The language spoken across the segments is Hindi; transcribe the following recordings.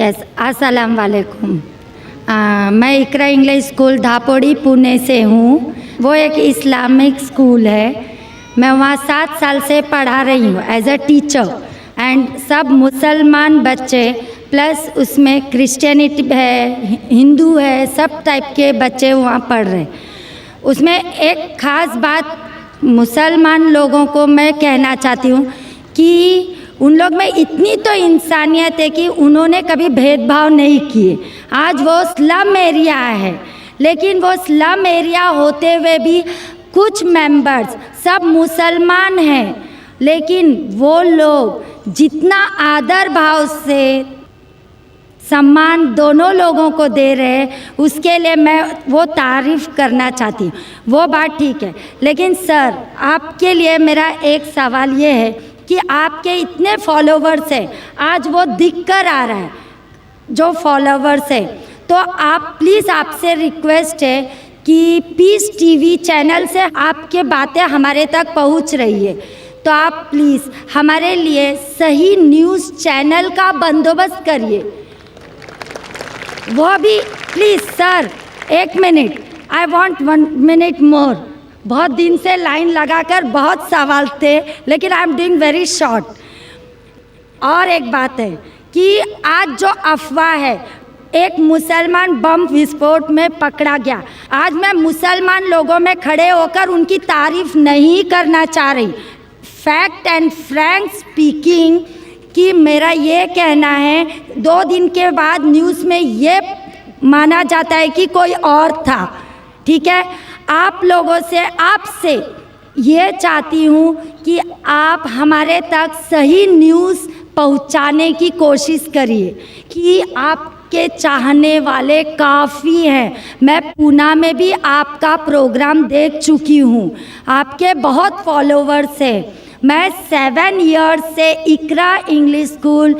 ओके, अस्सलाम वालेकुम। मैं इकरा इंग्लिश स्कूल धापोड़ी पुणे से हूँ। वो एक इस्लामिक स्कूल है। मैं वहाँ 7 साल से पढ़ा रही हूँ एज अ टीचर। एंड सब मुसलमान बच्चे प्लस उसमें क्रिश्चियनिटी है, हिंदू है, सब टाइप के बच्चे वहाँ पढ़ रहे हैं। उसमें एक ख़ास बात मुसलमान लोगों को मैं कहना चाहती हूँ कि उन लोग में इतनी तो इंसानियत है कि उन्होंने कभी भेदभाव नहीं किए। आज वो स्लम एरिया है, लेकिन वो स्लम एरिया होते हुए भी कुछ मेंबर्स सब मुसलमान हैं, लेकिन वो लोग जितना आदर भाव से सम्मान दोनों लोगों को दे रहे हैं, उसके लिए मैं वो तारीफ़ करना चाहती हूँ। वो बात ठीक है, लेकिन सर आपके लिए मेरा एक सवाल ये है कि आपके इतने फॉलोवर्स हैं, आज वो दिख कर आ रहा है जो फॉलोवर्स है, तो आप प्लीज़ आपसे रिक्वेस्ट है कि पीस टीवी चैनल से आपके बातें हमारे तक पहुंच रही है, तो आप प्लीज़ हमारे लिए सही न्यूज़ चैनल का बंदोबस्त करिए। वो भी please sir, 1 minute, I want 1 minute मोर। बहुत दिन से लाइन लगाकर बहुत सवाल थे, लेकिन I am doing very short. और एक बात है कि आज जो अफवाह है, एक मुसलमान बम विस्फोट में पकड़ा गया। आज मैं मुसलमान लोगों में खड़े होकर उनकी तारीफ नहीं करना चाह रही। फैक्ट एंड फ्रैंक स्पीकिंग कि मेरा ये कहना है, 2 दिन के बाद न्यूज़ में ये माना जाता है कि कोई और था। ठीक है, आप लोगों से, आपसे ये चाहती हूँ कि आप हमारे तक सही न्यूज़ पहुँचाने की कोशिश करिए कि आपके चाहने वाले काफ़ी हैं। मैं पूना में भी आपका प्रोग्राम देख चुकी हूँ, आपके बहुत फॉलोवर्स हैं। मैं 7 ईयर्स से इकरा इंग्लिश स्कूल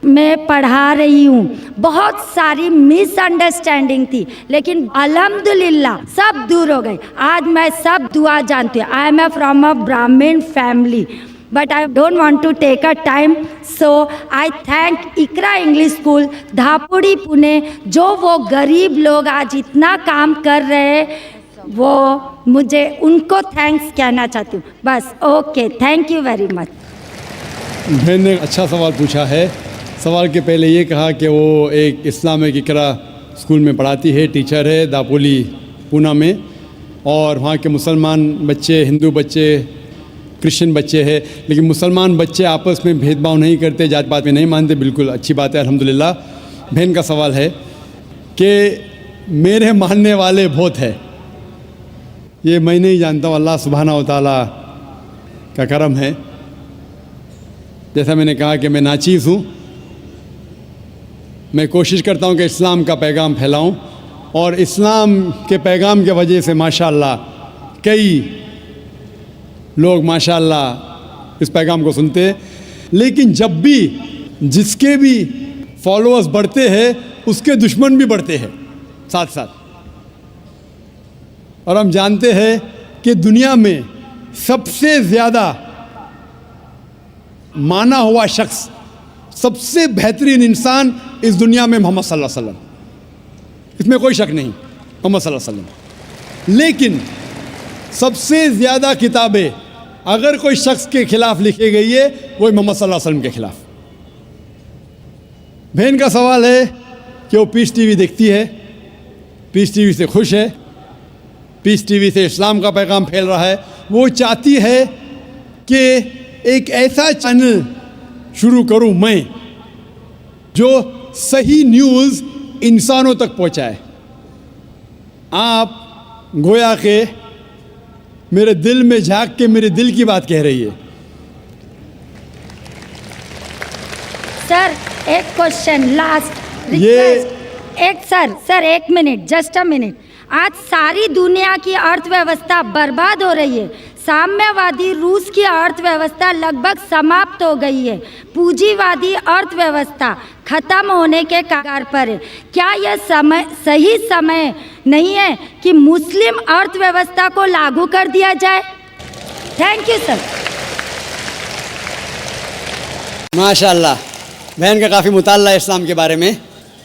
में पढ़ा रही हूँ। बहुत सारी मिसअंडरस्टैंडिंग थी, लेकिन अल्हम्दुलिल्लाह सब दूर हो गई। आज मैं सब दुआ जानती हूँ। I am from a Brahmin family, but I don't want to take a time, so I thank Iqra English school Dhapodi Pune, जो वो गरीब लोग आज इतना काम कर रहे हैं, वो मुझे उनको थैंक्स कहना चाहती हूँ। बस, okay, thank you very much. बहन ने अच्छा सवाल पूछा है। सवाल के पहले ये कहा कि वो एक इस्लामिक इकरा स्कूल में पढ़ाती है, टीचर है दापोली पूना में, और वहाँ के मुसलमान बच्चे, हिंदू बच्चे, क्रिश्चियन बच्चे हैं, लेकिन मुसलमान बच्चे आपस में भेदभाव नहीं करते, जात पात में नहीं मानते। बिल्कुल अच्छी बात है, अल्हम्दुलिल्लाह। बहन का सवाल है कि मेरे मानने वाले बहुत है, ये मैं नहीं जानता हूँ, अल्लाह सुब्हानहू व तआला का करम है। जैसा मैंने कहा कि मैं नाचीज़ हूँ, मैं कोशिश करता हूँ कि इस्लाम का पैगाम फैलाऊँ, और इस्लाम के पैगाम के वजह से माशाअल्लाह कई लोग माशाअल्लाह इस पैगाम को सुनते हैं। लेकिन जब भी जिसके भी फॉलोअर्स बढ़ते हैं, उसके दुश्मन भी बढ़ते हैं साथ साथ। और हम जानते हैं कि दुनिया में सबसे ज़्यादा माना हुआ शख्स, सबसे बेहतरीन इंसान इस दुनिया में मोहम्मद सल्लल्लाहु अलैहि वसल्लम, इसमें कोई शक नहीं, मोहम्मद सल्लल्लाहु अलैहि वसल्लम। लेकिन सबसे ज़्यादा किताबें अगर कोई शख्स के खिलाफ लिखी गई है, वो मोहम्मद सल्लल्लाहु अलैहि वसल्लम के खिलाफ। बहन का सवाल है कि वो पीस टीवी देखती है, पीस टीवी से खुश है, पीस टीवी से इस्लाम का पैगाम फैल रहा है। वो चाहती है कि एक ऐसा चैनल शुरू करूं मैं जो सही न्यूज़ इंसानों तक पहुंचाए। आप गोया के मेरे दिल में झांक के मेरे दिल की बात कह रही है। सर एक क्वेश्चन लास्ट ये एक sir 1 minute, just a minute. आज सारी दुनिया की अर्थव्यवस्था बर्बाद हो रही है। साम्यवादी रूस की अर्थव्यवस्था लगभग समाप्त हो गई है। पूंजीवादी अर्थव्यवस्था खत्म होने के कगार पर है। क्या यह सही समय नहीं है कि मुस्लिम अर्थव्यवस्था को लागू कर दिया जाए? Thank you sir. माशाल्लाह, बहन का काफ़ी मुताल्ला है इस्लाम के बारे में,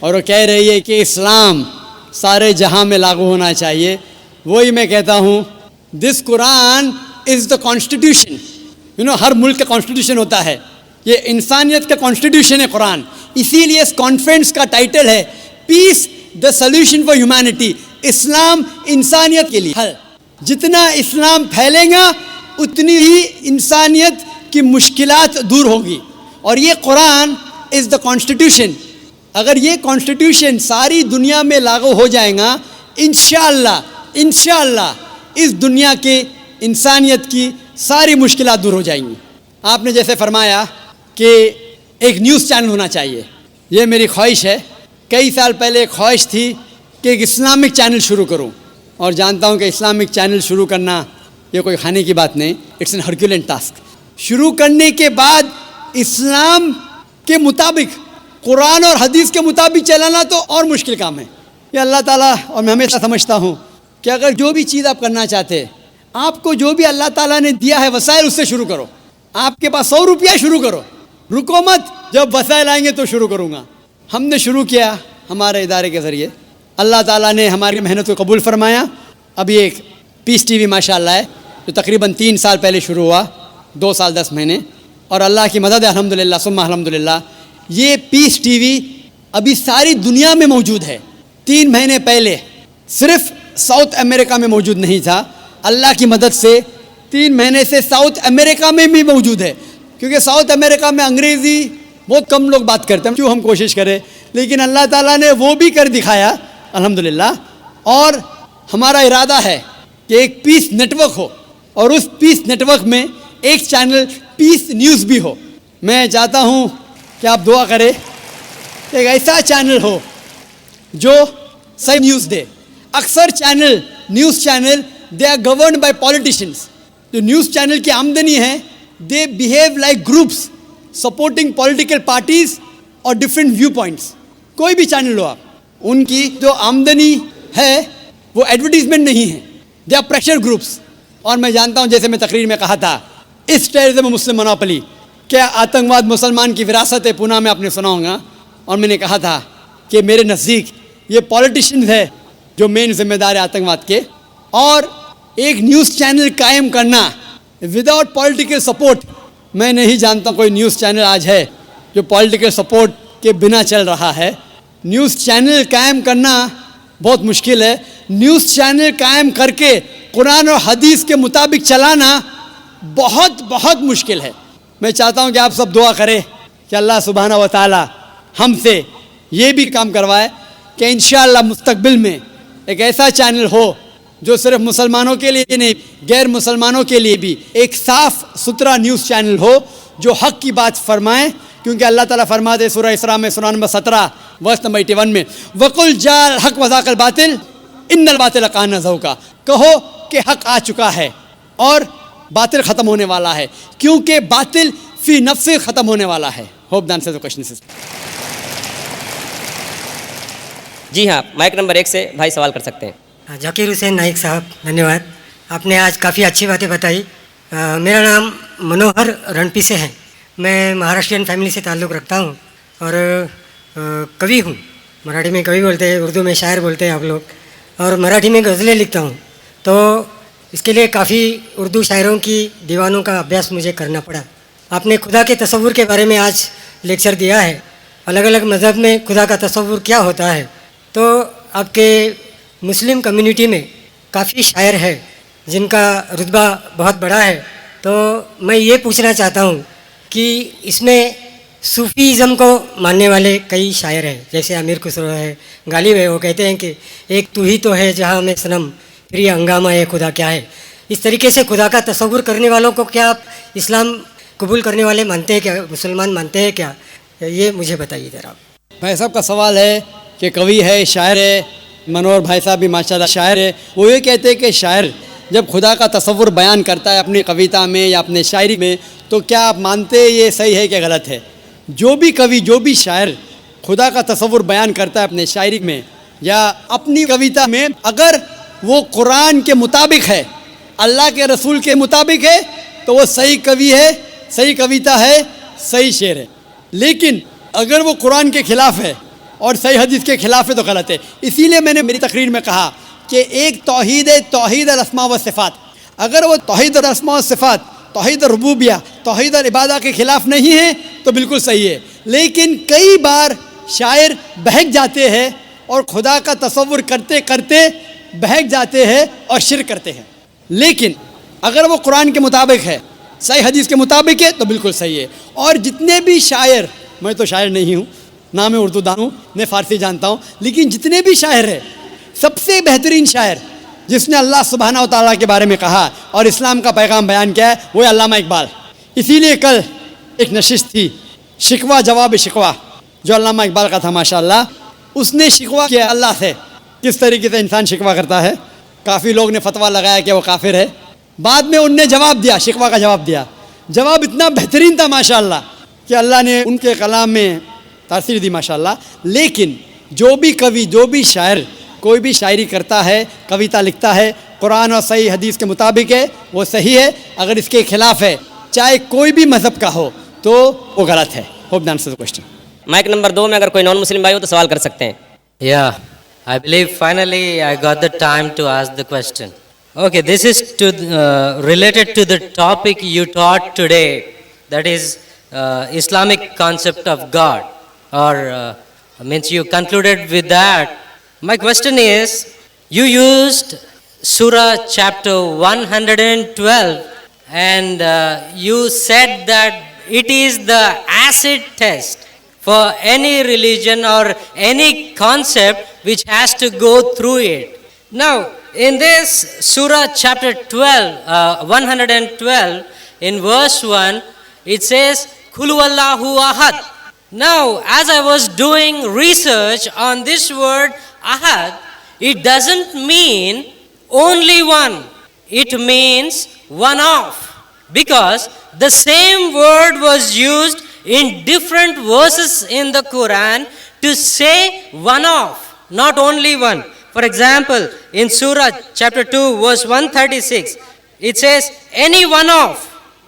और वो कह रही है कि इस्लाम सारे जहां में लागू होना चाहिए। वही मैं कहता हूँ, this Quran is the constitution. हर मुल्क का कॉन्स्टिट्यूशन होता है, ये इंसानियत का कॉन्स्टिट्यूशन है कुरान। इसीलिए इस कॉन्फ्रेंस का टाइटल है peace the solution for humanity. Islam इंसानियत के लिए हल। जितना इस्लाम फैलेगा उतनी ही इंसानियत की मुश्किलात दूर होगी। और ये कुरान इज़ द कॉन्स्टिट्यूशन। अगर ये कॉन्स्टिट्यूशन सारी दुनिया में लागू हो जाएगा, इंशाअल्लाह इस दुनिया के इंसानियत की सारी मुश्किलात दूर हो जाएंगी। आपने जैसे फरमाया कि एक न्यूज़ चैनल होना चाहिए, ये मेरी ख्वाहिश है। कई साल पहले एक ख्वाहिश थी कि एक इस्लामिक चैनल शुरू करूं, और जानता हूं कि इस्लामिक चैनल शुरू करना ये कोई खाने की बात नहीं, इट्स एन हरक्यूलेंट टास्क। शुरू करने के बाद इस्लाम के मुताबिक, कुरान और हदीस के मुताबिक चलाना तो और मुश्किल काम है। ये अल्लाह ताला, और मैं हमेशा समझता हूँ कि अगर जो भी चीज़ आप करना चाहते हैं, आपको जो भी अल्लाह ताला ने दिया है वसाइल, उससे शुरू करो। आपके पास 100 रुपया, शुरू करो, रुको मत। जब वसाइल आएंगे तो शुरू करूँगा। हमने शुरू किया हमारे इदारे के ज़रिए, अल्लाह ताला ने हमारी मेहनत को कबूल फरमाया। अभी एक पीस टीवी माशाअल्लाह है, जो तकरीबन 3 साल पहले शुरू हुआ, 2 साल 10 महीने, और अल्लाह की मदद है अल्हम्दुलिल्लाह सुम्मा अल्हम्दुलिल्लाह। ये पीस टीवी अभी सारी दुनिया में मौजूद है। 3 महीने पहले सिर्फ साउथ अमेरिका में मौजूद नहीं था, अल्लाह की मदद से 3 महीने से साउथ अमेरिका में भी मौजूद है। क्योंकि साउथ अमेरिका में अंग्रेज़ी बहुत कम लोग बात करते हैं, क्यों हम कोशिश करें, लेकिन अल्लाह ताला ने वो भी कर दिखाया अल्हम्दुलिल्लाह। और हमारा इरादा है कि एक पीस नेटवर्क हो, और उस पीस नेटवर्क में एक चैनल पीस न्यूज़ भी हो। मैं चाहता हूँ कि आप दुआ करें, एक ऐसा चैनल हो जो सही न्यूज़ दे। अक्सर channel, news channel, they are governed by politicians. जो न्यूज़ चैनल की आमदनी है, they behave like groups supporting political parties और डिफरेंट व्यू पॉइंट्स। कोई भी चैनल लो आप, उनकी जो आमदनी है वो एडवर्टीजमेंट नहीं है, दे आर प्रेशर ग्रुप्स। और मैं जानता हूँ, जैसे मैं तकरीर में कहा था, इस टेररिज्म मुस्लिम मोनोपोली, क्या आतंकवाद मुसलमान की विरासत है, पूना में आपने सुना होगा। और मैंने कहा था कि मेरे नज़दीक ये पॉलिटिशियंस है जो मेन जिम्मेदार है आतंकवाद के। और एक न्यूज़ चैनल कायम करना विदाउट पॉलिटिकल सपोर्ट, मैं नहीं जानता कोई न्यूज़ चैनल आज है जो पॉलिटिकल सपोर्ट के बिना चल रहा है। न्यूज़ चैनल कायम करना बहुत मुश्किल है। न्यूज़ चैनल कायम करके कुरान और हदीस के मुताबिक चलाना बहुत बहुत मुश्किल है। मैं चाहता हूँ कि आप सब दुआ करें कि अल्लाह सुब्हाना व तआला हमसे ये भी काम करवाए कि इंशाअल्लाह मुस्तकबिल में एक ऐसा चैनल हो जो सिर्फ मुसलमानों के लिए नहीं, गैर मुसलमानों के लिए भी एक साफ़ सुथरा न्यूज़ चैनल हो जो हक़ की बात फरमाए। क्योंकि अल्लाह ताला फरमाते सूरह इसरा में, सूरह नंबर 17 वर्स नंबर 81 में, वकुल जाल हक़ वज़ाक़ल बातिल इन्नल बातिल कान ज़हूक़ा। कहो कि हक़ आ चुका है और बातिल ख़त्म होने वाला है, क्योंकि बातिल फ़ी नफ्से ख़त्म होने वाला है। Hope the answer the question is. जी हाँ, माइक नंबर 1 से भाई सवाल कर सकते हैं। जाकिर हुसैन नाइक साहब, धन्यवाद। आपने आज काफ़ी अच्छी बातें बताई। मेरा नाम मनोहर रणपी से है। मैं महाराष्ट्रियन फैमिली से ताल्लुक़ रखता हूँ और कवि हूँ। मराठी में कवि बोलते हैं, उर्दू में शायर बोलते हैं आप लोग, और मराठी में गज़लें लिखता हूँ। तो इसके लिए काफ़ी उर्दू शायरों की दीवानों का अभ्यास मुझे करना पड़ा। आपने खुदा के तसव्वुर के बारे में आज लेक्चर दिया है। अलग अलग मज़हब में खुदा का तसव्वुर क्या होता है। तो आपके मुस्लिम कम्युनिटी में काफ़ी शायर है जिनका रुतबा बहुत बड़ा है। तो मैं ये पूछना चाहता हूँ कि इसमें सूफ़ीज़म को मानने वाले कई शायर हैं, जैसे अमीर खुसरो है, गालिब है। वो कहते हैं कि एक तू ही तो है जहाँ में सनम, फिर ये हंगामा है खुदा क्या है। इस तरीके से खुदा का तसव्वुर करने वालों को क्या आप इस्लाम कबूल करने वाले मानते हैं क्या, मुसलमान मानते हैं क्या? ये मुझे बताइए ज़रा। भाई साहब का सवाल है कि कवि है, शायर है, मनोहर भाई साहब भी माशाल्लाह शायर है। वो ये कहते हैं कि शायर जब खुदा का तसव्वुर बयान करता है अपनी कविता में या अपने शायरी में, तो क्या आप मानते हैं ये सही है कि गलत है? जो भी कवि, जो भी शायर खुदा का तसव्वुर बयान करता है अपने शायरी में या अपनी कविता में, अगर वो कुरान के मुताबिक है, अल्लाह के रसूल के मुताबिक है, तो वो सही कवि है, सही कविता है, सही शेर है। लेकिन अगर वो कुरान के खिलाफ है और सही हदीस के खिलाफ है तो गलत है। इसीलिए मैंने मेरी तकरीर में कहा कि एक तौहीद अल-अस्मा व सिफ़ात, अगर वो तौहीद अल-अस्मा व सिफ़ात, तौहीद रुबूबिया, तौहीद अल-इबादा के खिलाफ नहीं है तो बिल्कुल सही है। लेकिन कई बार शायर बहक जाते हैं और खुदा का तसव्वुर करते करते बहक जाते हैं और शिर्क करते हैं। लेकिन अगर वो कुरान के मुताबिक है, सही हदीस के मुताबिक है तो बिल्कुल सही है। और जितने भी शायर, मैं तो शायर नहीं हूँ, ना मैं उर्दू दान हूँ न फ़ारसी जानता हूँ, लेकिन जितने भी शायर हैं, सबसे बेहतरीन शायर जिसने अल्लाह सुब्हानहू व तआला के बारे में कहा और इस्लाम का पैगाम बयान किया है वो है अल्लामा इकबाल। इसीलिए कल एक नशिश थी, शिकवा जवाब शिकवा, जो अल्लामा इकबाल का था माशाअल्लाह। उसने शिकवा किया अल्लाह से, किस तरीके से इंसान शिकवा करता है। काफ़ी लोग ने फतवा लगाया कि वो काफिर है। बाद में उनने जवाब दिया, शिकवा का जवाब दिया। जवाब इतना बेहतरीन था माशाअल्लाह कि अल्लाह ने उनके कलाम में तासीर दी माशाअल्लाह। लेकिन जो भी कवि, जो भी शायर कोई भी शायरी करता है, कविता लिखता है, कुरान और सही हदीस के मुताबिक है वो सही है। अगर इसके खिलाफ है, चाहे कोई भी मज़हब का हो, तो वो गलत है। Hope that answers the question. Mic number 2 में अगर कोई नॉन मुस्लिम भाई हो तो सवाल कर सकते हैं। Yeah, I believe finally I got the time to ask the question. Okay, this is related to the topic you taught today, that is Islamic concept of God, or means you concluded with that. My question is, you used Surah chapter 112 and you said that it is the acid test for any religion or any concept which has to go through it. Now, in this Surah chapter 112, in verse 1, it says, Qul huwallahu ahad. Now, as I was doing research on this word ahad, it doesn't mean only one. It means one of. Because the same word was used in different verses in the Quran to say one of, not only one. For example, in Surah chapter 2 verse 136, it says any one of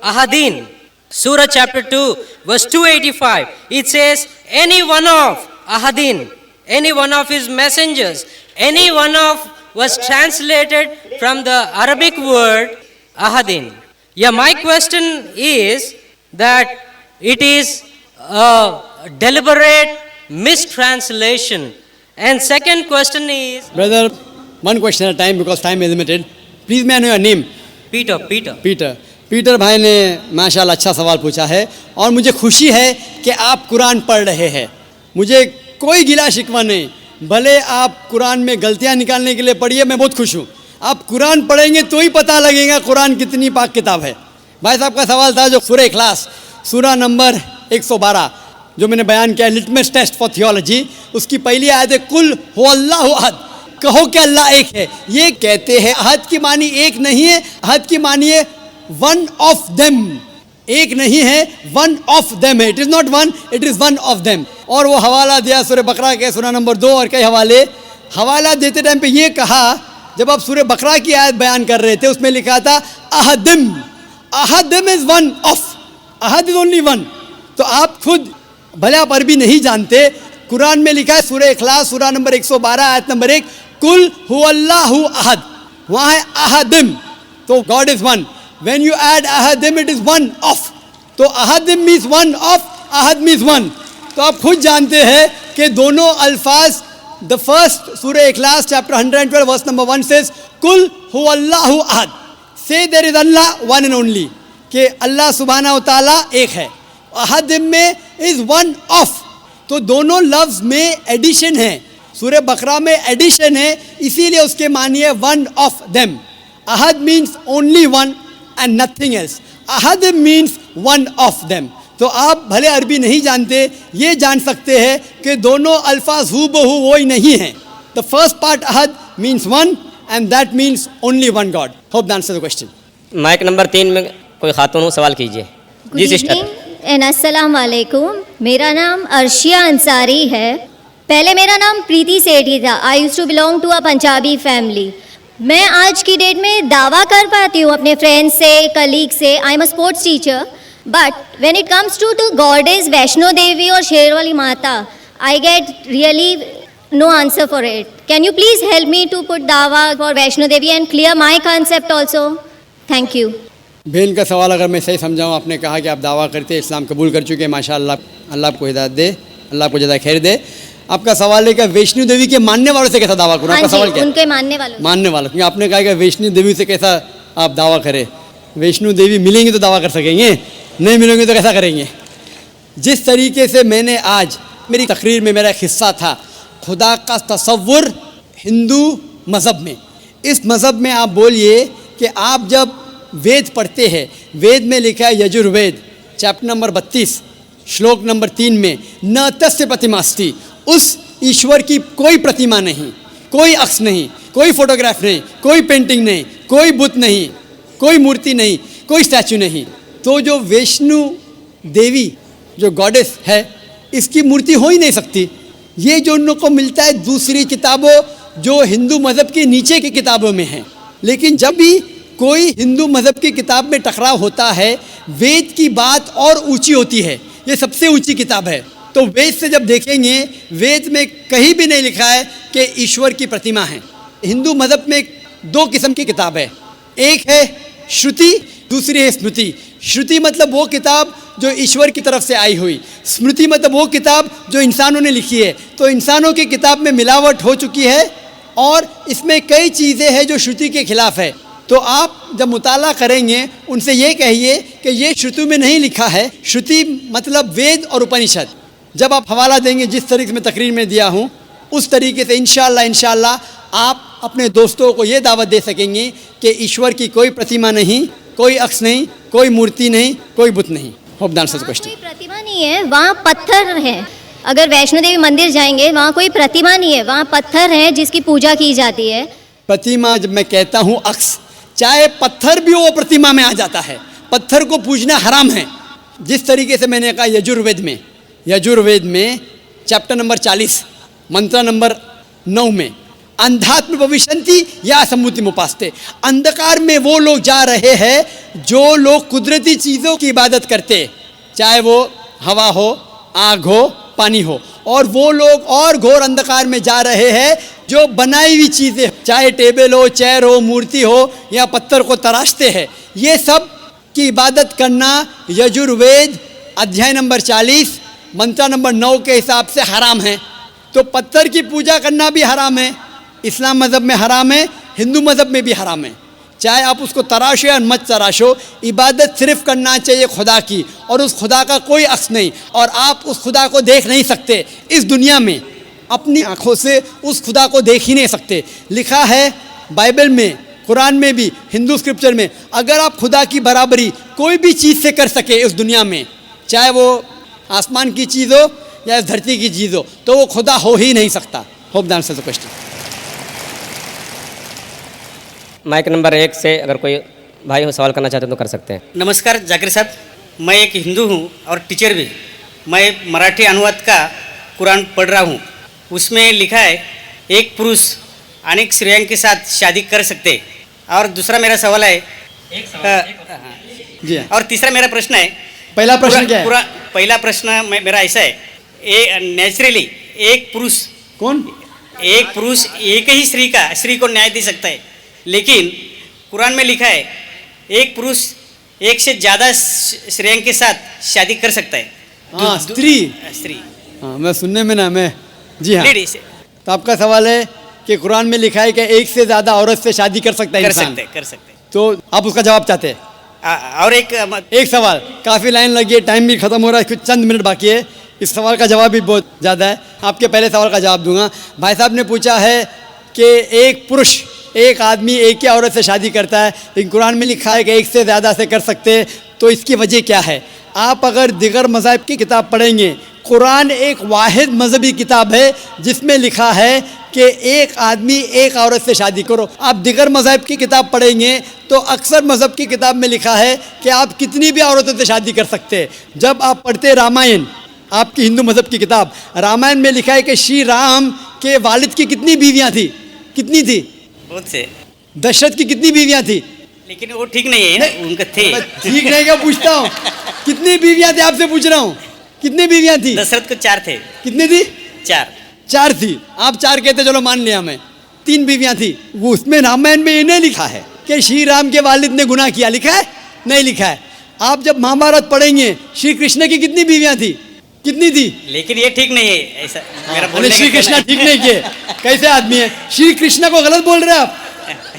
ahadin. Surah chapter 2 verse 285, it says any one of ahadin, any one of his messengers. Any one of was translated from the Arabic word ahadin. Yeah, my question is that it is a deliberate mistranslation. And second question is... Brother, one question at a time because time is limited. Please may I know your name? Peter. Peter भाई ने माशाल्लाह अच्छा सवाल पूछा है और मुझे खुशी है कि आप कुरान पढ़ रहे हैं। मुझे कोई गिला शिकवा नहीं, भले आप कुरान में गलतियां निकालने के लिए पढ़िए, मैं बहुत खुश हूँ। आप कुरान पढ़ेंगे तो ही पता लगेगा कुरान कितनी पाक किताब है। भाई साहब का सवाल था जो सूरह इखलास, सूरा नंबर 112 जो मैंने बयान किया, लिटमस टेस्ट फॉर थियोलॉजी, उसकी पहली आयत है कुल हुवल्लाहु अहद, कहो कि अल्लाह एक है। ये कहते हैं अहद की मानी एक नहीं है, अहद की मानी है वन ऑफ देम, एक नहीं है, वन ऑफ देम है। It is not one, it is one of them. और वो हवाला दिया सूरह बकरा के सूरा नंबर 2 और कई हवाला देते टाइम पे ये कहा, जब आप सूरह बकरा की आयत बयान कर रहे थे उसमें लिखा था अहदिम, अहदिम इज़ वन ऑफ, अहद इज़ ओनली वन। तो आप खुद भले आप अरबी नहीं जानते, कुरान में लिखा है सूरह इखलास सूरा नंबर 112 आयत नंबर 1, कुल हुवल्लाहु अहद, वहाँ है अहदिम, तो God is one. When you add ahadim, it is one of. तो ahadim means one of, ahad means one. तो आप खुद जानते हैं कि दोनों अल्फाज, the first सूरह इखलास chapter 112 verse number 1 says कुल हुवल्लाहु अहद, say there is Allah one and only, कि अल्लाह सुब्हानहू व तआला एक है। अहदिम में is one of, तो दोनों लफ्ज़ में एडिशन है, सूरह बकरा में एडिशन है, इसीलिए उसके मानिए one of them. Ahad means only one and nothing else. Ahad means one of them. तो आप भले अरबी नहीं जानते, ये जान सकते हैं कि दोनों अल्फाज हू बहू वो ही नहीं हैं। The first part Ahad means one and that means only one God. Hope that answers the question. Mic number 3 में कोई खातून हो, सवाल कीजिए। जी सिस्टर। एंड अस्सलाम वालेकुम, मेरा नाम अर्शिया अंसारी है। पहले मेरा नाम प्रीति सेठी था। I used to belong to a Punjabi family. मैं आज की डेट में दावा कर पाती हूँ अपने फ्रेंड्स से, कलीग से, I am a sports teacher, But when it comes to the goddess Vaishno Devi or Sherwali Mata, I get really no answer for it. Can you please help me to put dawa for Vaishno Devi and clear my concept also? Thank you. बहन का सवाल अगर मैं सही समझाऊँ, आपने कहा कि आप दावा करते हैं इस्लाम कबूल कर चुके हैं, माशाअल्लाह, अल्लाह आपको हिदायत दे, अल्लाह आपको ज़्यादा खैर दे। आपका सवाल है कि वैष्णो देवी के मानने वालों से कैसा दावा करूँ? हाँ आपका जी, सवाल क्या है? उनके मानने वालों से। मानने वालों, क्योंकि आपने कहा कि वैष्णो देवी से कैसा आप दावा करें। वैष्णो देवी मिलेंगे तो दावा कर सकेंगे, नहीं मिलेंगे तो कैसा करेंगे? जिस तरीके से मैंने आज मेरी तकरीर में मेरा एक हिस्सा था खुदा का तसव्वुर हिंदू मज़हब में, इस मज़हब में आप बोलिए कि आप जब वेद पढ़ते हैं, वेद में लिखा है यजुर्वेद चैप्टर नंबर 32 श्लोक नंबर 3 में न तस्य प्रतिमास्ति, उस ईश्वर की कोई प्रतिमा नहीं, कोई अक्स नहीं, कोई फोटोग्राफ नहीं, कोई पेंटिंग नहीं, कोई बुत नहीं, कोई मूर्ति नहीं, कोई स्टैचू नहीं। तो जो वैष्णो देवी जो गॉडेस है, इसकी मूर्ति हो ही नहीं सकती। ये जो उन लोग को मिलता है दूसरी किताबों जो हिंदू मज़हब के नीचे की किताबों में है। लेकिन जब भी कोई हिंदू मज़हब की किताब में टकराव होता है, वेद की बात और ऊंची होती है, ये सबसे ऊंची किताब है। तो वेद से जब देखेंगे, वेद में कहीं भी नहीं लिखा है कि ईश्वर की प्रतिमा है। हिंदू मज़हब में दो किस्म की किताब है, एक है श्रुति, दूसरी है स्मृति। श्रुति मतलब वो किताब जो ईश्वर की तरफ से आई हुई, स्मृति मतलब वो किताब जो इंसानों ने लिखी है। तो इंसानों की किताब में मिलावट हो चुकी है और इसमें कई चीज़ें हैं जो श्रुति के खिलाफ है। तो आप जब मुताला करेंगे, उनसे ये कहिए कि ये श्रुति में नहीं लिखा है। श्रुति मतलब वेद और उपनिषद। जब आप हवाला देंगे, जिस तरीके से मैं तकरीर में दिया हूँ, उस तरीके से इंशाअल्लाह आप अपने दोस्तों को ये दावत दे सकेंगे कि ईश्वर की कोई प्रतिमा नहीं, कोई अक्स नहीं, कोई मूर्ति नहीं, कोई बुत नहीं। Hope the answer the question. कोई प्रतिमा नहीं है, वहाँ पत्थर है। अगर वैष्णो देवी मंदिर जाएंगे, वहाँ कोई प्रतिमा नहीं है, वहाँ पत्थर है जिसकी पूजा की जाती है। प्रतिमा जब मैं कहता हूँ अक्स, चाहे पत्थर भी वो प्रतिमा में आ जाता है। पत्थर को पूजना हराम है। जिस तरीके से मैंने कहा यजुर्वेद में चैप्टर नंबर 40 मंत्र नंबर 9 में अंधात्म भविष्यन्ति या सम्मुति मुपास्ते, अंधकार में वो लोग जा रहे हैं जो लोग कुदरती चीज़ों की इबादत करते, चाहे वो हवा हो, आग हो, पानी हो, और वो लोग और घोर अंधकार में जा रहे हैं जो बनाई हुई चीज़ें, चाहे टेबल हो, चेयर हो, मूर्ति हो या पत्थर को तराशते हैं। ये सब की इबादत करना यजुर्वेद अध्याय नंबर 40 मंत्र नंबर 9 के हिसाब से हराम है। तो पत्थर की पूजा करना भी हराम है, इस्लाम मज़हब में हराम है, हिंदू मज़हब में भी हराम है। चाहे आप उसको तराशो या मत तराशो, इबादत सिर्फ करना चाहिए खुदा की, और उस खुदा का कोई अक्स नहीं, और आप उस खुदा को देख नहीं सकते इस दुनिया में, अपनी आँखों से उस खुदा को देख ही नहीं सकते। लिखा है बाइबल में, कुरान में भी, हिंदू स्क्रिप्चर में, अगर आप खुदा की बराबरी कोई भी चीज़ से कर सके इस दुनिया में, चाहे वो आसमान की चीज़ हो या इस धरती की चीज़ हो, तो वो खुदा हो ही नहीं सकता। Hope the answer the question. Mic number 1 से अगर कोई भाई हो सवाल करना चाहते हैं तो कर सकते हैं। नमस्कार जाकिर साहब, मैं एक हिंदू हूँ और टीचर भी। मैं मराठी अनुवाद का कुरान पढ़ रहा हूँ। उसमें लिखा है एक पुरुष अनेक स्त्रियों के साथ शादी कर सकते। और दूसरा मेरा सवाल है जी हाँ। और तीसरा मेरा प्रश्न है, पहला प्रश्न क्या है? पहला प्रश्न मेरा ऐसा है, नेचुरली एक पुरुष एक ही स्त्री को न्याय दे सकता है, लेकिन कुरान में लिखा है एक पुरुष एक से ज़्यादा स्त्रियों के साथ शादी कर सकता है। हाँ, स्त्री। हाँ, मैं सुनने में ना मैं जी हाँ। लेडीज। तो आपका सवाल है कि कुरान में लिखा है कि एक से ज़्यादा औरत से शादी कर सकता है इंसान। कर सकते। तो आप उसका जवाब चाहते हैं? और एक सवाल, काफ़ी लाइन लगी है, टाइम भी ख़त्म हो रहा है, कुछ चंद मिनट बाकी है। इस सवाल का जवाब भी बहुत ज़्यादा है। आपके पहले सवाल का जवाब दूंगा। भाई साहब ने पूछा है कि एक पुरुष, एक आदमी एक ही औरत से शादी करता है, लेकिन कुरान में लिखा है कि एक से ज़्यादा से कर सकते हैं, तो इसकी वजह क्या है? आप अगर दिगर मज़हब की किताब पढ़ेंगे, कुरान एक वाहिद मजहबी किताब है जिसमें लिखा है कि एक आदमी एक औरत से शादी करो। आप दिगर मज़हब की किताब पढ़ेंगे तो अक्सर मज़हब की किताब में लिखा है कि आप कितनी भी औरतों से शादी कर सकते हैं। जब आप पढ़ते रामायण, आपकी हिंदू मज़हब की किताब, रामायण में लिखा है कि श्री राम के वालिद की कितनी बीवियाँ थी? कितनी थी? बहुत से। दशरथ की कितनी बीवियाँ थी? लेकिन वो ठीक नहीं है ना, उनके थे। मैं ठीक नहीं क्या पूछता हूँ, कितनी बीवियां थी आपसे पूछ रहा हूँ, कितनी बीवियां थी? दशरथ को 4 थे। कितनी थी? 4। 4 थी। आप 4 कहते, चलो मान लिया मैं। 3 बीवियां थी। वो उसमें रामायण में ये नहीं लिखा है कि श्री राम के वालिद ने गुनाह किया, लिखा है? नहीं लिखा है। आप जब महाभारत पढ़ेंगे, श्री कृष्ण की कितनी बीवियां थी? कितनी थी? लेकिन ये ठीक नहीं है ऐसा मेरा अरे बोलने का श्री कहना कृष्ण है। ठीक नहीं किए, कैसे आदमी है? श्री कृष्ण को गलत बोल रहे हैं आप,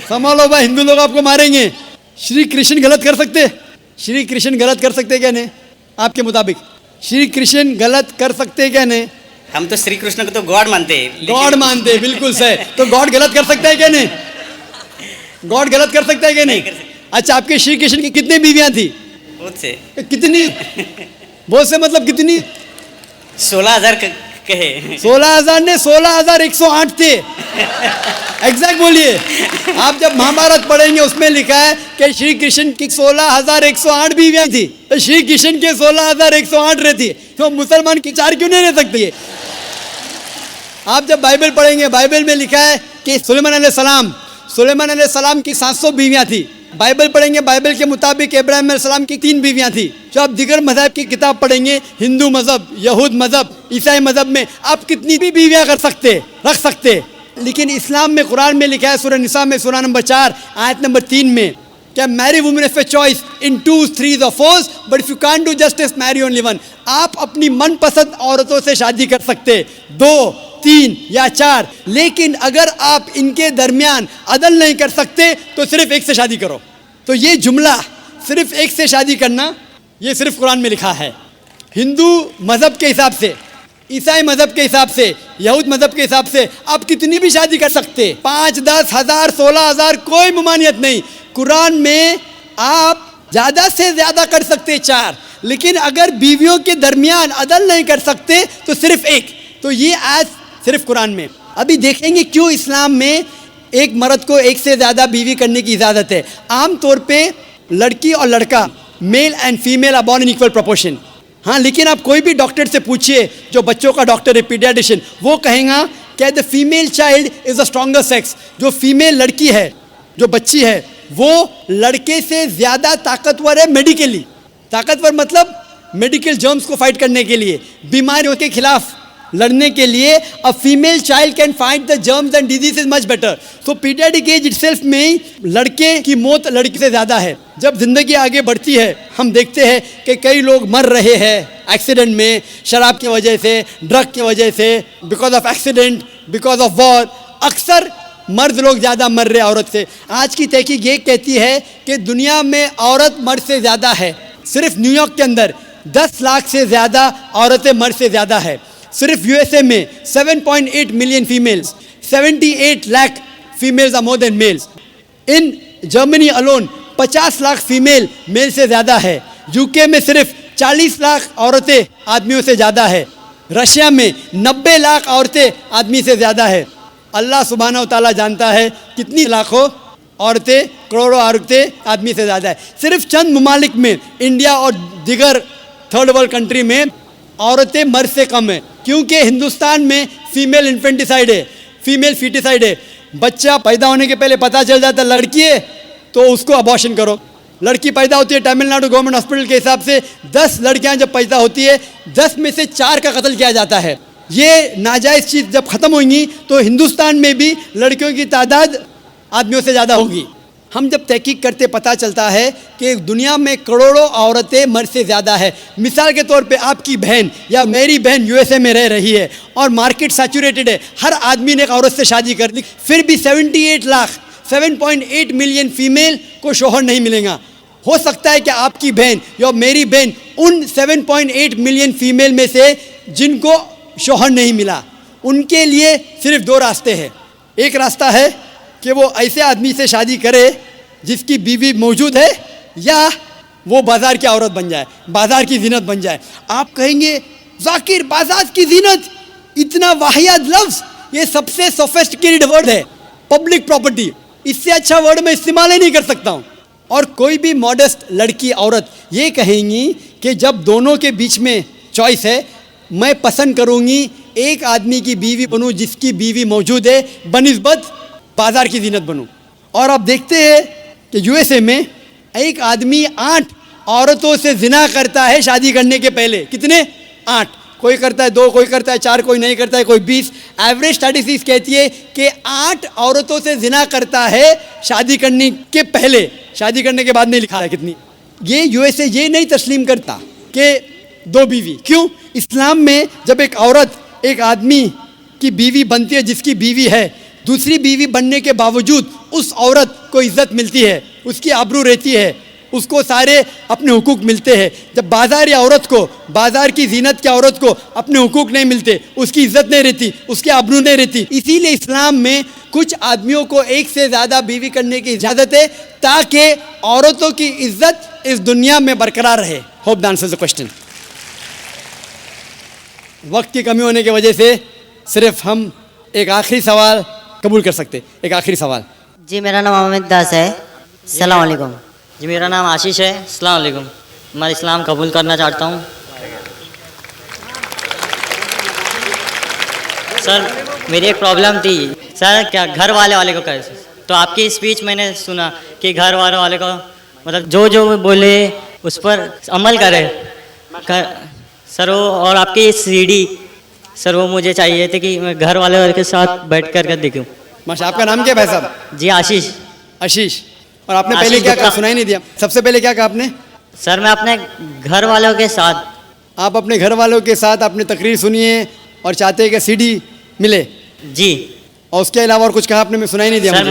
संभालो भाई, हिंदू लोग आपको मारेंगे। श्री कृष्ण गलत कर सकते? श्री कृष्ण गलत कर सकते क्या नहीं? आपके मुताबिक श्री कृष्ण गलत कर सकते क्या नहीं? हम तो श्री कृष्ण को तो गॉड मानते हैं। लेकिन- गॉड मानते हैं, बिल्कुल सही। तो गॉड गलत कर सकता है क्या नहीं? गॉड गलत कर सकता है क्या नहीं? नहीं कर सकता। अच्छा, आपके श्री कृष्ण की कितनी बीवियां थी? बहुत से कितनी? बहुत से मतलब कितनी? 16,000 कहे। 16,000 ने 16,108 थे। एग्जैक्ट बोलिए। आप जब महाभारत पढ़ेंगे उसमें लिखा है कि श्री कृष्ण की 16,108 बीवियां थी, तो श्री कृष्ण के 16,108 रहती, तो मुसलमान की 4 क्यों नहीं रह सकती है? आप जब बाइबल पढ़ेंगे, बाइबल में लिखा है कि सुलेमान अलैहिस्सलाम की 700 बीवियां थी। बाइबल पढ़ेंगे, बाइबल के मुताबिक इब्राहिम अलैहिस्सलाम की 3 बीवियां थी। जो आप दिगर मजहब की किताब पढ़ेंगे, हिंदू मजहब, यहूद मजहब, ईसाई मजहब में आप कितनी भी बीवियां रख सकते। लेकिन इस्लाम में, कुरान में लिखा है, सूरह निसा में सूरह नंबर 4 आयत नंबर 3 में, क्या marry women of choice in 2, 3 or 4, but if you can't do justice marry only one. आप अपनी मनपसंद औरतों से शादी कर सकते, 2, 3 या 4, लेकिन अगर आप इनके दरमियान अदल नहीं कर सकते तो सिर्फ एक से शादी करो। तो ये जुमला, सिर्फ एक से शादी करना, ये सिर्फ कुरान में लिखा है। हिंदू मजहब के हिसाब से, ईसाई मजहब के हिसाब से, यहूद मजहब के हिसाब से आप कितनी भी शादी कर सकते, 5, 10, 1000, 16,000, कोई ममानियत नहीं। कुरान में आप ज़्यादा से ज़्यादा कर सकते 4, लेकिन अगर बीवियों के दरमियान अदल नहीं कर सकते तो सिर्फ एक। तो ये आज सिर्फ कुरान में। अभी देखेंगे क्यों इस्लाम में एक मर्द को एक से ज़्यादा बीवी करने की इजाज़त है। आम तौर पे लड़की और लड़का, male and female are born in equal proportion. हाँ, लेकिन आप कोई भी डॉक्टर से पूछिए, जो बच्चों का डॉक्टर है, पीडियाट्रिशियन, वो कहेगा कि the female child is the stronger sex. जो फीमेल लड़की है, जो बच्ची है, वो लड़के से ज़्यादा ताकतवर है मेडिकली। ताकतवर मतलब मेडिकल जर्म्स को फाइट करने के लिए, बीमारियों के खिलाफ लड़ने के लिए। A female child can fight the germs and disease is much better. So paediatric age itself में लड़के की मौत लड़की से ज़्यादा है। जब जिंदगी आगे बढ़ती है, हम देखते हैं कि कई लोग मर रहे हैं एक्सीडेंट में, शराब की वजह से, ड्रग की वजह से, because of accident, because of war. अक्सर मर्द लोग ज़्यादा मर रहे औरत से। आज की तहकीक ये कहती है कि दुनिया में औरत मर्द से ज़्यादा है। सिर्फ न्यूयॉर्क के अंदर 10 लाख से ज़्यादा औरतें मर्द से ज़्यादा है। सिर्फ यूएसए में 7.8 million females, 78 lakh females are more than males. In Germany alone 50 lakh female male से ज़्यादा है। यूके में सिर्फ 40 लाख औरतें आदमियों से ज़्यादा है। रशिया में 90 लाख औरतें आदमी से ज़्यादा है। अल्लाह सुब्हानहू व तआला जानता है कितनी लाखों औरतें, करोड़ों औरतें आदमी से ज़्यादा है। सिर्फ चंद ममालिक में, इंडिया और दिगर थर्ड वर्ल्ड कंट्री में, औरतें मर्द से कम है, क्योंकि हिंदुस्तान में फीमेल इन्फेंटिसाइड है, फीमेल फीटिसाइड है। बच्चा पैदा होने के पहले पता चल जाता लड़की है तो उसको अबॉर्शन करो। लड़की पैदा होती है, तमिलनाडु गवर्नमेंट हॉस्पिटल के हिसाब से 10 लड़कियां जब पैदा होती है, 10 में से 4 का कत्ल किया जाता है। ये नाजायज़ चीज़ जब ख़त्म होंगी तो हिंदुस्तान में भी लड़कियों की तादाद आदमियों से ज़्यादा होगी। हम जब तहकीक करते पता चलता है कि दुनिया में करोड़ों औरतें मर्द से ज़्यादा है। मिसाल के तौर पे आपकी बहन या मेरी बहन यूएसए में रह रही है और मार्केट सैचुरेटेड है, हर आदमी ने एक औरत से शादी कर ली, फिर भी 78 लाख 7.8 मिलियन फीमेल को शोहर नहीं मिलेगा। हो सकता है कि आपकी बहन या मेरी बहन उन 7.8 मिलियन फीमेल में से जिनको शोहर नहीं मिला, उनके लिए सिर्फ 2 रास्ते हैं। एक रास्ता है कि वो ऐसे आदमी से शादी करे जिसकी बीवी मौजूद है, या वो बाज़ार की औरत बन जाए, बाज़ार की जीनत बन जाए। आप कहेंगे जाकिर बाज़ार की जीनत, इतना वाहियात लफ्ज़, ये सबसे सोफिस्टिकेटेड वर्ड है, पब्लिक प्रॉपर्टी, इससे अच्छा वर्ड मैं इस्तेमाल ही नहीं कर सकता हूँ। और कोई भी मॉडेस्ट लड़की औरत ये कहेंगी कि जब दोनों के बीच में चॉइस है, मैं पसंद करूँगी एक आदमी की बीवी बनूँ जिसकी बीवी मौजूद है, बनिस्बत बाज़ार की जीनत बनूँ। और आप देखते हैं कि यूएसए में एक आदमी 8 औरतों से जिना करता है शादी करने के पहले। कितने? 8। कोई करता है 2, कोई करता है 4, कोई नहीं करता है, कोई 20। एवरेज स्टैटिस्टिक्स कहती है कि 8 औरतों से जिना करता है शादी करने के पहले। शादी करने के बाद नहीं लिखा है कितनी। ये यूएसए ये नहीं तस्लीम करता कि 2 बीवी। क्यों? इस्लाम में जब एक औरत एक आदमी की बीवी बनती है, जिसकी बीवी है, दूसरी बीवी बनने के बावजूद उस औरत को इज्जत मिलती है, उसकी आबरू रहती है, उसको सारे अपने हुकूक मिलते हैं। जब बाज़ारी औरत को, बाज़ार की जीनत की औरत को अपने हुकूक नहीं मिलते, उसकी इज्जत नहीं रहती, उसकी आबरू नहीं रहती। इसीलिए इस्लाम में कुछ आदमियों को एक से ज़्यादा बीवी करने की इजाज़त है, ताकि औरतों की इज्जत इस दुनिया में बरकरार रहे। Hope the answers the question. वक्त की कमी होने की वजह से सिर्फ हम एक आखिरी सवाल कबूल कर सकते। एक आखिरी सवाल। जी मेरा नाम अमित दास है। अस्सलाम वालेकुम। जी मेरा नाम आशीष है। अस्सलाम वालेकुम। मैं इस्लाम कबूल करना चाहता हूँ। सर मेरी एक प्रॉब्लम थी सर, क्या घर वाले को कैसे, तो आपकी स्पीच मैंने सुना कि घर वाले को मतलब जो जो बोले उस पर अमल करे सर वो, और आपकी सीडी सर वो मुझे चाहिए थे कि मैं घर वाले के साथ बैठ कर देखूँ। माशा, आपका नाम क्या है भाई साहब? जी आशीष। आशीष। और आपने पहले क्या कहा? सुनाई नहीं दिया। सबसे पहले क्या कहा आपने? सर मैं अपने घर वालों के साथ। आप अपने घर वालों के साथ अपनी तकरीर सुनिए और चाहते हैं कि सीडी मिले? जी। और उसके अलावा और कुछ कहा आपने? मैं सुनाई नहीं दिया। सर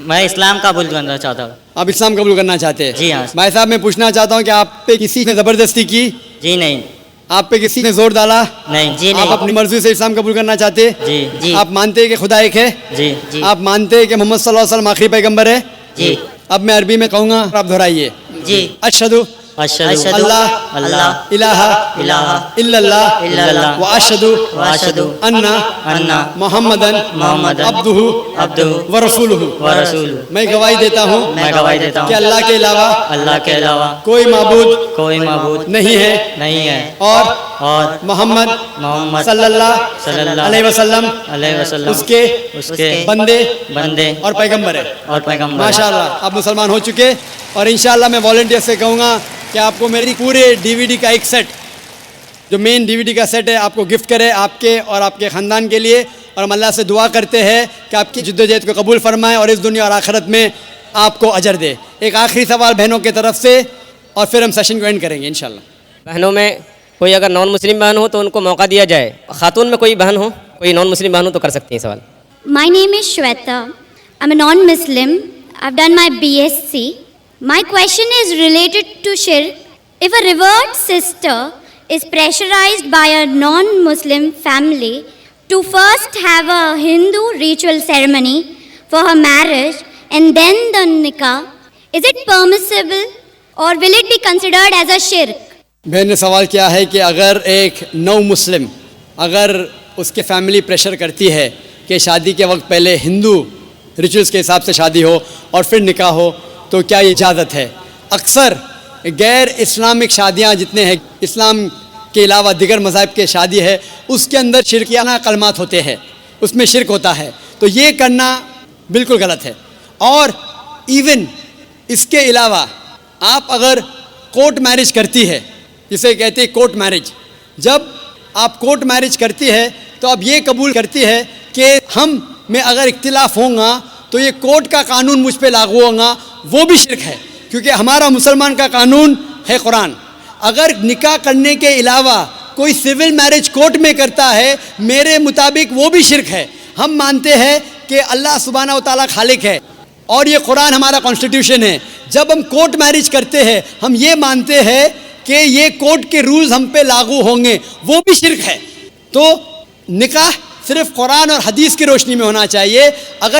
मैं इस्लाम कबूल करना चाहता हूँ। आप इस्लाम कबूल करना चाहते हैं? जी हाँ। भाई साहब मैं पूछना चाहता हूँ कि आप पे किसी ने ज़बरदस्ती की? जी नहीं। आप पे किसी ने जोर डाला? नहीं। जी नहीं। आप अपनी मर्जी से इस्लाम कबूल करना चाहते? जी जी। आप मानते हैं कि खुदा एक है? जी जी। आप मानते हैं कि मोहम्मद सल्लल्लाहु अलैहि वसल्लम आखिरी पैगंबर है? जी। अब मैं अरबी में कहूँगा, आप दोहराइए। जी। अशहदु अल्लाह इलाहा इल्लल्लाह व अशहदु अन्ना मुहम्मदन अब्दुहु व रसूलुहु। मैं गवाही देता हूँ कि अल्लाह के अलावा कोई माबूद नहीं है और मोहम्मद सल्लल्लाहु अलैहि वसल्लम उसके बंदे और पैगंबर है। माशाअल्लाह आप मुसलमान हो चुके। और इंशाअल्लाह मैं वॉलंटियर से कहूँगा कि आपको मेरी पूरे डीवीडी का एक सेट, जो मेन डीवीडी का सेट है, आपको गिफ्ट करे, आपके और आपके ख़ानदान के लिए। और हम अल्लाह से दुआ करते हैं कि आपकी जिद्दोजहद को कबूल फरमाए और इस दुनिया और आखिरत में आपको अजर दे। एक आखिरी सवाल बहनों की तरफ से और फिर हम सेशन को एंड करेंगे इंशाअल्लाह। बहनों में कोई अगर नॉन मुस्लिम बहन हो तो उनको मौका दिया जाए। खातून में कोई बहन हो, कोई नॉन मुस्लिम बहन हो तो कर सकती हैं सवाल। My name is Shweta. I'm a non-Muslim. I've done my BSc. My question is related to shirk. If a revered sister is pressurized by a non-Muslim family to first have a Hindu ritual ceremony for her marriage and then the nikah, is it permissible or will it be considered as a shirk? बहन ने सवाल किया है कि अगर एक नौ मुस्लिम, अगर उसके फैमिली प्रेशर करती है कि शादी के वक्त पहले हिंदू रिचुअल्स के हिसाब से शादी हो और फिर निकाह हो, तो क्या ये इजाज़त है? अक्सर गैर इस्लामिक शादियाँ जितने हैं, इस्लाम के अलावा दिगर मज़ाहब के शादी है, उसके अंदर शिरकियाना कलमात होते हैं, उसमें शिरक होता है। तो ये करना बिल्कुल गलत है। और इवन इसके अलावा आप अगर कोर्ट मैरिज करती है, जिसे कहते हैं कोर्ट मैरिज, जब आप कोर्ट मैरिज करती है तो आप ये कबूल करती है कि हम में अगर इख्तिलाफ होगा तो ये कोर्ट का कानून मुझ पे लागू होगा, वो भी शिरक है। क्योंकि हमारा मुसलमान का कानून है कुरान। अगर निकाह करने के अलावा कोई सिविल मैरिज कोर्ट में करता है, मेरे मुताबिक वो भी शिरक है। हम मानते हैं कि अल्लाह सुब्हानहू व तआला खालिक है और ये कुरान हमारा कॉन्स्टिट्यूशन है। जब हम कोर्ट मैरिज करते हैं, हम ये मानते हैं कि ये कोर्ट के रूल्स हम पे लागू होंगे, वो भी शिरक है। तो निकाह सिर्फ कुरान और हदीस की रोशनी में होना चाहिए। अगर